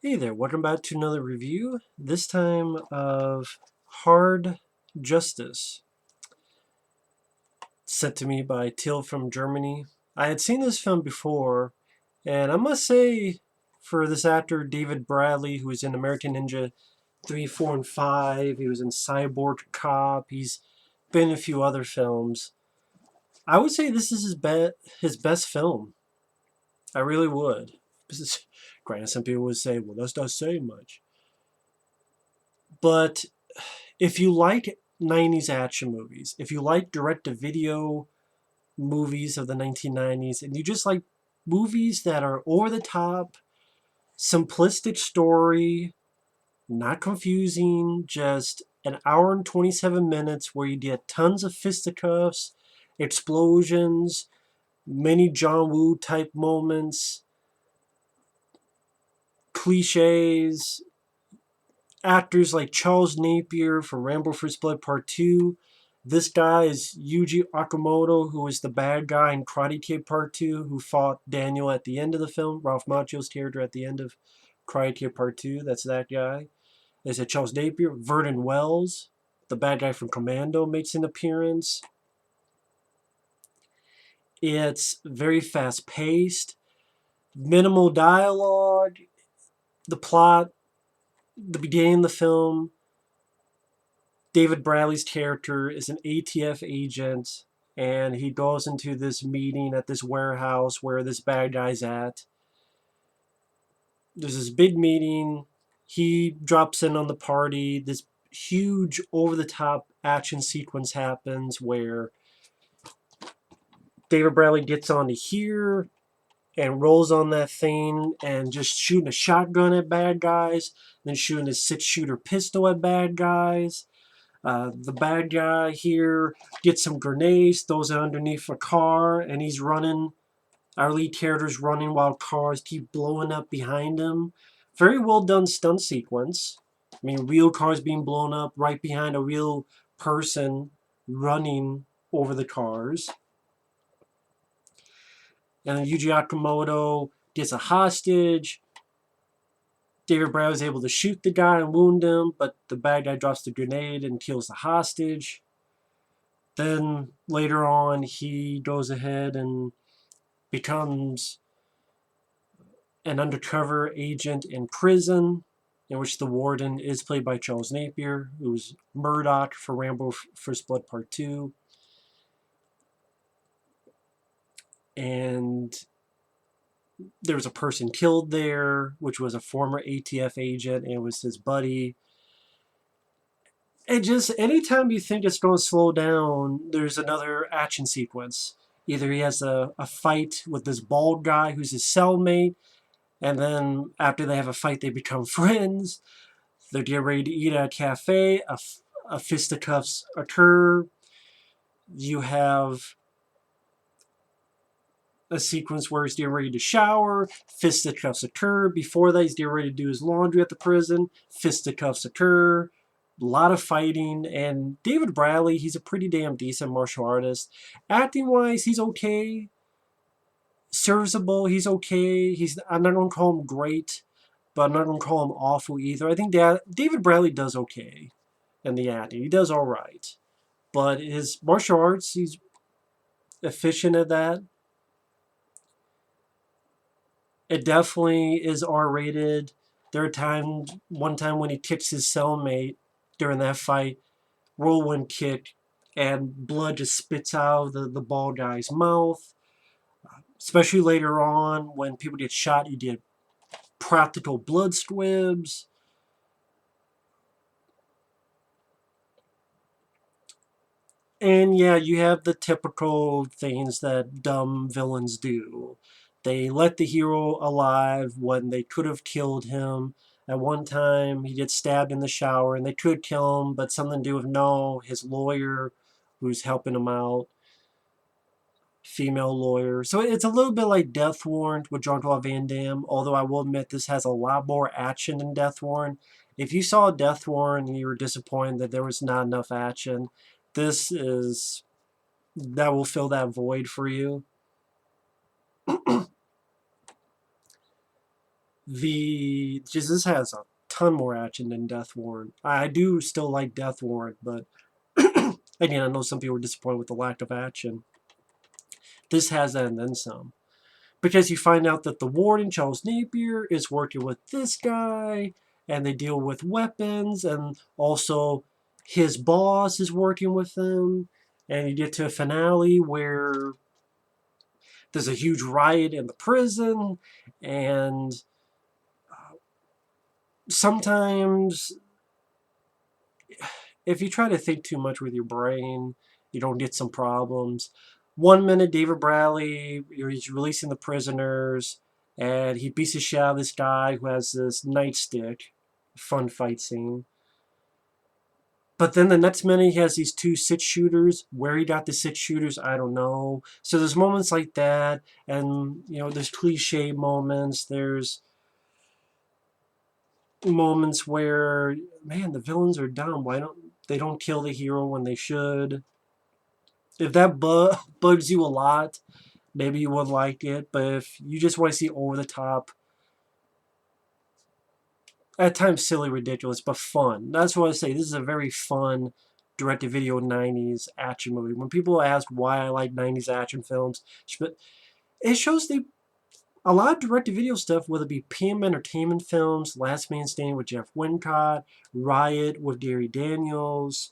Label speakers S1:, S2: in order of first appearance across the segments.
S1: Hey there, welcome back to another review, this time of Hard Justice, sent to me by Till from Germany. I had seen this film before, and I must say, for this actor, David Bradley, who was in American Ninja 3, 4, and 5, he was in Cyborg Cop, he's been in a few other films. I would say this is his best film. I really would. Granted, some people would say, well, that's not saying much. But if you like 90s action movies, if you like direct-to-video movies of the 1990s, and you just like movies that are over the top, simplistic story, not confusing, just an hour and 27 minutes where you get tons of fisticuffs, explosions, many John Woo type moments, cliches, actors like Charles Napier for Rambo First Blood Part 2. This guy is Yuji Okamoto, who is the bad guy in Karate Kid Part 2, who fought Daniel at the end of the film. Ralph Macchio's character at the end of Karate Kid Part 2. That's that guy. There's a Charles Napier. Vernon Wells, the bad guy from Commando, makes an appearance. It's very fast paced, minimal dialogue. The plot, the beginning of the film, David Bradley's character is an ATF agent, and he goes into this meeting at this warehouse where this bad guy's at. There's this big meeting. He drops in on the party. This huge, over-the-top action sequence happens where David Bradley gets onto here and rolls on that thing and just shooting a shotgun at bad guys, then shooting a six-shooter pistol at bad guys. The bad guy here gets some grenades, throws it underneath a car, and he's running. Our lead character's running while cars keep blowing up behind him. Very well done stunt sequence. I mean, real cars being blown up right behind a real person running over the cars. And Yuji Okamoto gets a hostage. David Brown is able to shoot the guy and wound him, but the bad guy drops the grenade and kills the hostage. Then later on, he goes ahead and becomes an undercover agent in prison, in which the warden is played by Charles Napier, who's Murdoch for Rambo First Blood Part 2. And there was a person killed there, which was a former ATF agent, and it was his buddy. And just anytime you think it's going to slow down, there's another action sequence. Either he has a fight with this bald guy who's his cellmate, and then after they have a fight, they become friends. They're getting ready to eat at a cafe. A fisticuffs occur. You have a sequence where he's getting ready to shower. Fisticuffs occur. Before that, he's getting ready to do his laundry at the prison. Fisticuffs occur. A lot of fighting. And David Bradley, he's a pretty damn decent martial artist. Acting-wise, he's okay. Serviceable, he's okay. I'm not going to call him great, but I'm not going to call him awful either. I think David Bradley does okay in the acting. He does all right. But his martial arts, he's efficient at that. It definitely is R-rated. There are times, one time when he kicks his cellmate during that fight, whirlwind kick, and blood just spits out of the bald guy's mouth. Especially later on, when people get shot, you get practical blood squibs. And yeah, you have the typical things that dumb villains do. They let the hero alive when they could have killed him. At one time, he gets stabbed in the shower, and they could kill him, but something to do with no, his lawyer, who's helping him out, female lawyer. So it's a little bit like Death Warrant with Jean-Claude Van Damme, although I will admit this has a lot more action than Death Warrant. If you saw Death Warrant and you were disappointed that there was not enough action, this is that will fill that void for you. This has a ton more action than Death Warrant. I do still like Death Warrant, but again, I know some people are disappointed with the lack of action. This has that and then some. Because you find out that the warden, Charles Napier, is working with this guy, and they deal with weapons, and also his boss is working with them, and you get to a finale where there's a huge riot in the prison, and sometimes if you try to think too much with your brain, you don't get some problems. 1 minute, David Bradley, he's releasing the prisoners, and he beats the shit out of this guy who has this nightstick. Fun fight scene. But then the next minute, he has these 2 6-shooters. Where he got the 6-shooters, I don't know. So there's moments like that, and there's cliche moments. There's moments where, man, the villains are dumb. Why don't kill the hero when they should? If that bugs you a lot, maybe you would like it. But if you just want to see over the top, at times silly, ridiculous, but fun. That's what I say. This is a very fun direct-to-video 90s action movie. When people ask why I like 90s action films, it shows a lot of direct-to-video stuff, whether it be PM Entertainment films, Last Man Standing with Jeff Wincott, Riot with Gary Daniels,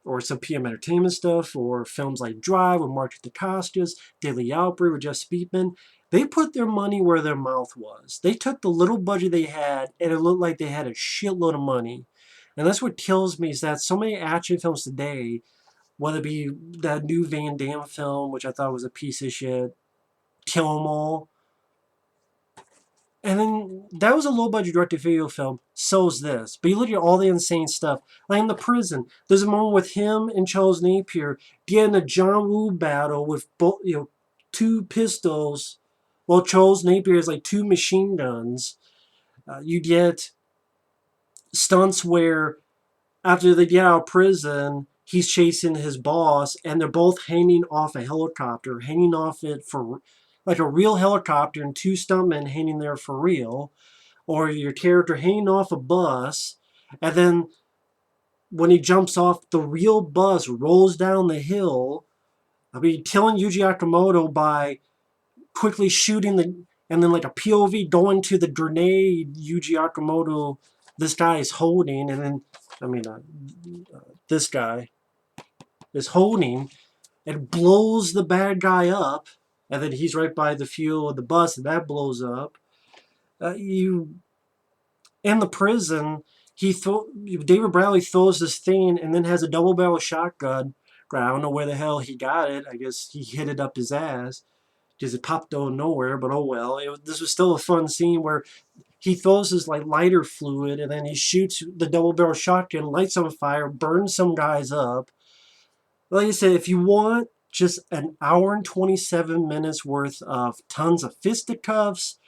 S1: or some PM Entertainment stuff, or films like Drive with Mark Dacascos, Deadly Outbreak with Jeff Speakman. They put their money where their mouth was. They took the little budget they had, and it looked like they had a shitload of money. And that's what kills me, is that so many action films today, whether it be that new Van Damme film, which I thought was a piece of shit, Kill 'Em All, and then that was a low-budget direct-to-video film. So's this. But you look at all the insane stuff. Like in the prison, there's a moment with him and Charles Napier getting a John Woo battle with both, 2 pistols, while Charles Napier has like 2 machine guns. You get stunts where after they get out of prison, he's chasing his boss, and they're both hanging off a helicopter, hanging off it for like a real helicopter, and 2 stuntmen hanging there for real, or your character hanging off a bus, and then when he jumps off, the real bus rolls down the hill. I mean, killing Yuji Akamoto by quickly shooting and then like a POV going to the grenade Yuji Akamoto, this guy is holding, and then, this guy is holding, and blows the bad guy up, and then he's right by the fuel of the bus, and that blows up. In the prison, David Bradley throws this thing and then has a double-barrel shotgun. I don't know where the hell he got it. I guess he hit it up his ass because it popped out of nowhere, but oh well. This was still a fun scene where he throws his like lighter fluid, and then he shoots the double-barrel shotgun, lights on fire, burns some guys up. Like I said, if you want just an hour and 27 minutes worth of tons of fisticuffs,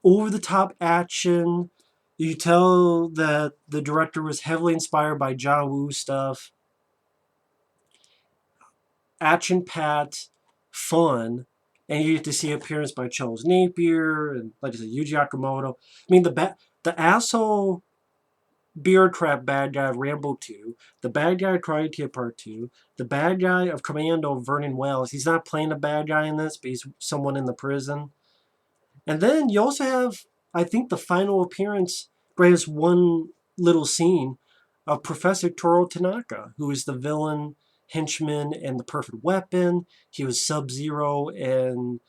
S1: over-the-top action, you tell that the director was heavily inspired by John Woo stuff, action-packed, fun, and you get to see appearance by Charles Napier and, like I said, Yuji Akamoto. I mean, the asshole bureaucrat bad guy of Rambo 2, the bad guy of Karate Kid Part 2, the bad guy of Commando, Vernon Wells. He's not playing a bad guy in this, but he's someone in the prison. And then you also have, I think, the final appearance, there's one little scene of Professor Toru Tanaka, who is the villain henchman in The Perfect Weapon. He was Sub-Zero in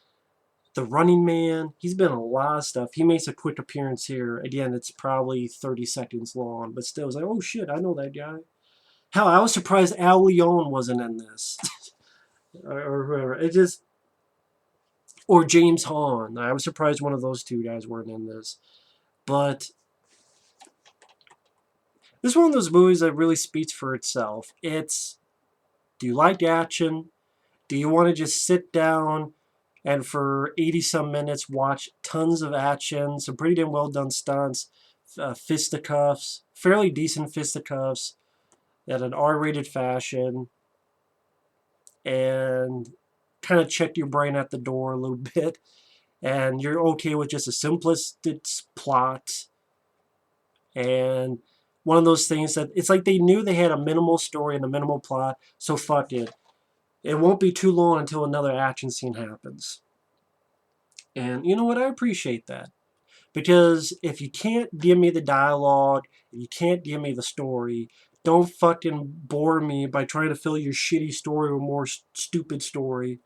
S1: The Running Man. He's been in a lot of stuff. He makes a quick appearance here. Again, it's probably 30 seconds long, but still, it's like, oh shit, I know that guy. Hell, I was surprised Al Leon wasn't in this. or whoever. It just... Or James Hahn. I was surprised one of those 2 guys weren't in this. But this is one of those movies that really speaks for itself. Do you like action? Do you want to just sit down and for 80-some minutes watch tons of action, some pretty damn well done stunts, fisticuffs, fairly decent fisticuffs, at an R-rated fashion, and kind of check your brain at the door a little bit? and you're okay with just a simplistic plot, and one of those things that it's like they knew they had a minimal story and a minimal plot, so fuck it. It won't be too long until another action scene happens. And you know what? I appreciate that. Because if you can't give me the dialogue, if you can't give me the story, don't fucking bore me by trying to fill your shitty story with more stupid story,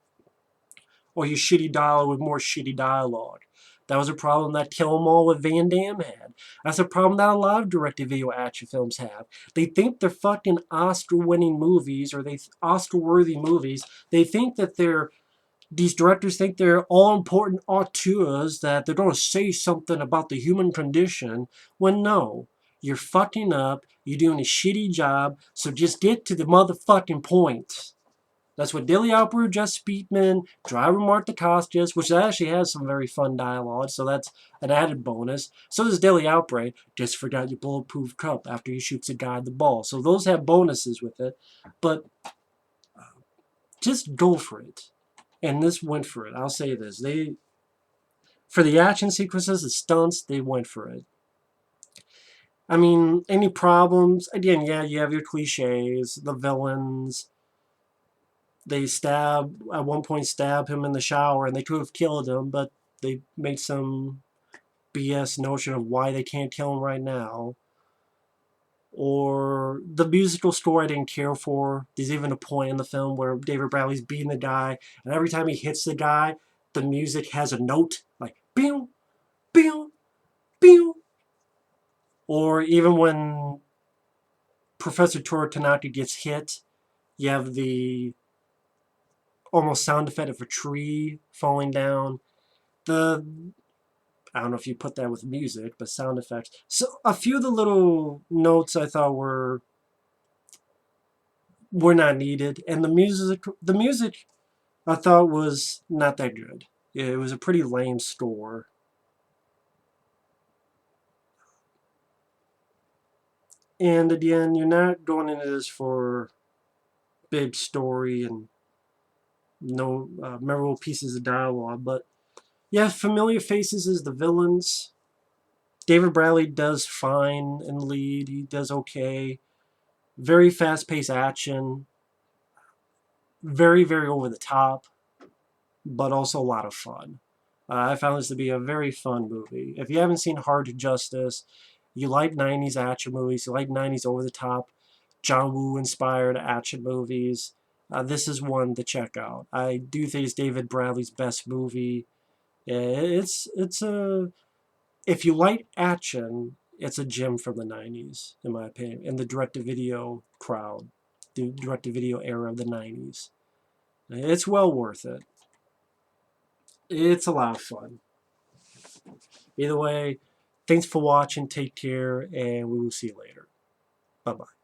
S1: or your shitty dialogue with more shitty dialogue. That was a problem that Kill 'Em All with Van Damme had. That's a problem that a lot of direct-to-video action films have. They think they're fucking Oscar-winning movies, or they Oscar-worthy movies. They think that these directors think they're all-important auteurs, that they're going to say something about the human condition, when no. You're fucking up, you're doing a shitty job, so just get to the motherfucking point. That's what Dilly Alper, Jess Speakman, Driver Martha Costas, which actually has some very fun dialogue, so that's an added bonus. So does Dilly Alper, just forgot your bulletproof cup after he shoots a guy at the ball. So those have bonuses with it, but just go for it. And this went for it. I'll say this. For the action sequences, the stunts, they went for it. I mean, any problems? Again, yeah, you have your cliches, the villains. They at one point stab him in the shower, and they could have killed him, but they made some BS notion of why they can't kill him right now. Or the musical score I didn't care for. There's even a point in the film where David Bradley's beating the guy, and every time he hits the guy, the music has a note like pew, pew, pew. Or even when Professor Toru Tanaka gets hit, you have the almost sound effect of a tree falling down. I don't know if you put that with music, but sound effects. So a few of the little notes I thought were not needed, and the music I thought was not that good. It was a pretty lame score. And again, you're not going into this for big story and no memorable pieces of dialogue, but yeah, familiar faces as the villains. David Bradley does fine in the lead. He does okay. Very fast-paced action. Very, very over the top, but also a lot of fun. I found this to be a very fun movie. If you haven't seen Hard Justice, you like 90s action movies, you like 90s over the top, John Woo inspired action movies, this is one to check out. I do think it's David Bradley's best movie. It's a if you like action, it's a gem from the 90s, in my opinion, in the direct-to-video crowd, the direct-to-video era of the 90s. It's well worth it. It's a lot of fun. Either way, thanks for watching, take care, and we will see you later. Bye-bye.